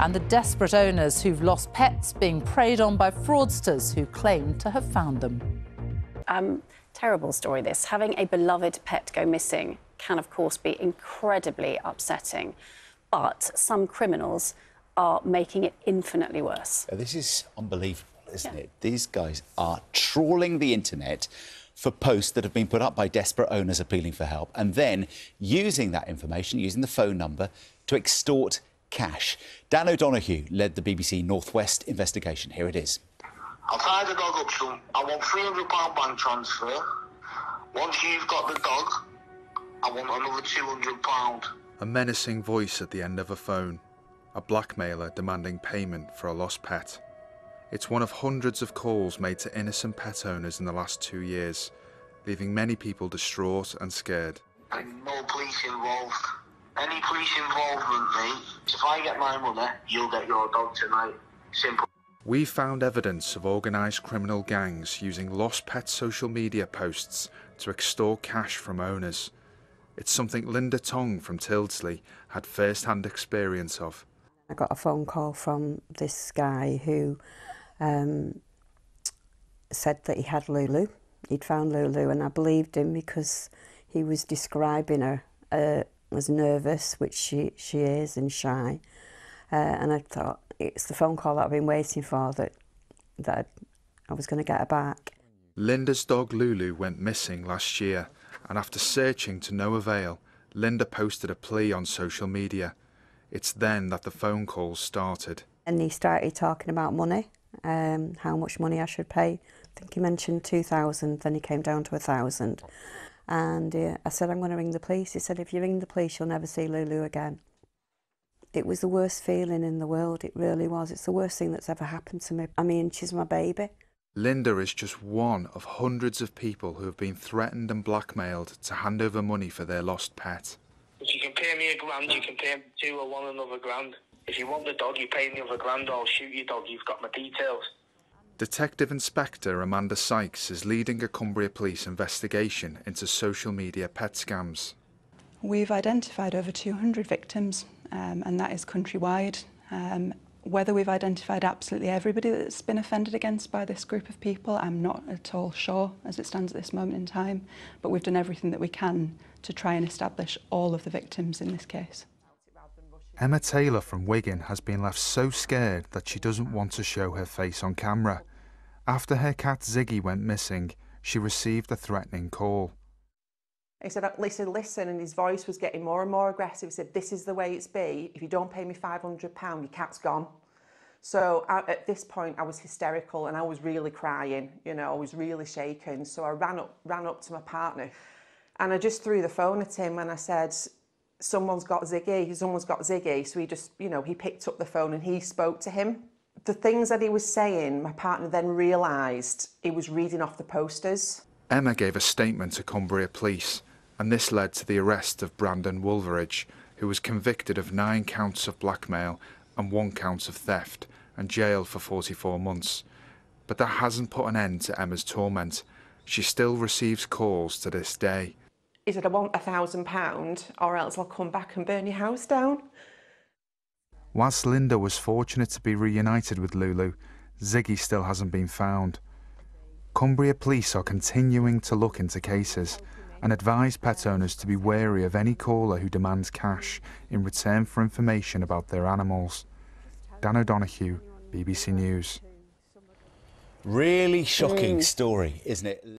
and the desperate owners who've lost pets being preyed on by fraudsters who claim to have found them. Terrible story, this. Having a beloved pet go missing can, of course, be incredibly upsetting, but some criminals are making it infinitely worse. This is unbelievable, isn't it? These guys are trawling the internet for posts that have been put up by desperate owners appealing for help, and then using that information, using the phone number, to extort cash. Dan O'Donoghue led the BBC North West investigation. Here it is. I'll tie the dog up soon. I want £300 bank transfer. Once you've got the dog, I want another £200. A menacing voice at the end of a phone. A blackmailer demanding payment for a lost pet. It's one of hundreds of calls made to innocent pet owners in the last 2 years, leaving many people distraught and scared. No police involved. Any police involvement, mate, if I get my money, you'll get your dog tonight. Simple. We found evidence of organised criminal gangs using lost pet social media posts to extort cash from owners. It's something Linda Tong from Tildesley had first-hand experience of. I got a phone call from this guy who said that he had Lulu. He'd found Lulu, and I believed him because he was describing her as nervous, which she is, and shy. And I thought, it's the phone call that I've been waiting for, that I was going to get her back. Linda's dog Lulu went missing last year, and after searching to no avail, Linda posted a plea on social media. It's then that the phone calls started. And he started talking about money, how much money I should pay. I think he mentioned 2,000, then he came down to 1,000. And I said, I'm going to ring the police. He said, if you ring the police, you'll never see Lulu again. It was the worst feeling in the world, it really was. It's the worst thing that's ever happened to me. I mean, she's my baby. Linda is just one of hundreds of people who have been threatened and blackmailed to hand over money for their lost pet. If you can pay me £1,000, you can pay me £2 or £1 another £1,000. If you want the dog, you pay me another £1,000, I'll shoot your dog, you've got my details. Detective Inspector Amanda Sykes is leading a Cumbria police investigation into social media pet scams. We've identified over 200 victims, and that is countrywide. Whether we've identified absolutely everybody that's been offended against by this group of people, I'm not at all sure as it stands at this moment in time, but we've done everything that we can to try and establish all of the victims in this case. Emma Taylor from Wigan has been left so scared that she doesn't want to show her face on camera. After her cat Ziggy went missing, she received a threatening call. He said, listen, and his voice was getting more and more aggressive. He said, this is the way it's be. If you don't pay me £500, your cat's gone. So at this point, I was hysterical and I was really crying, you know, I was really shaken. So I ran up to my partner and I just threw the phone at him and I said, someone's got Ziggy. So he just, you know, he picked up the phone and he spoke to him. The things that he was saying, my partner then realised he was reading off the posters. Emma gave a statement to Cumbria Police, and this led to the arrest of Brandon Woolveridge, who was convicted of 9 counts of blackmail and 1 count of theft and jailed for 44 months. But that hasn't put an end to Emma's torment. She still receives calls to this day. He said, I want £1,000 or else I'll come back and burn your house down. Whilst Linda was fortunate to be reunited with Lulu, Ziggy still hasn't been found. Cumbria Police are continuing to look into cases and advise pet owners to be wary of any caller who demands cash in return for information about their animals. Dan O'Donoghue, BBC News. Really shocking story, isn't it?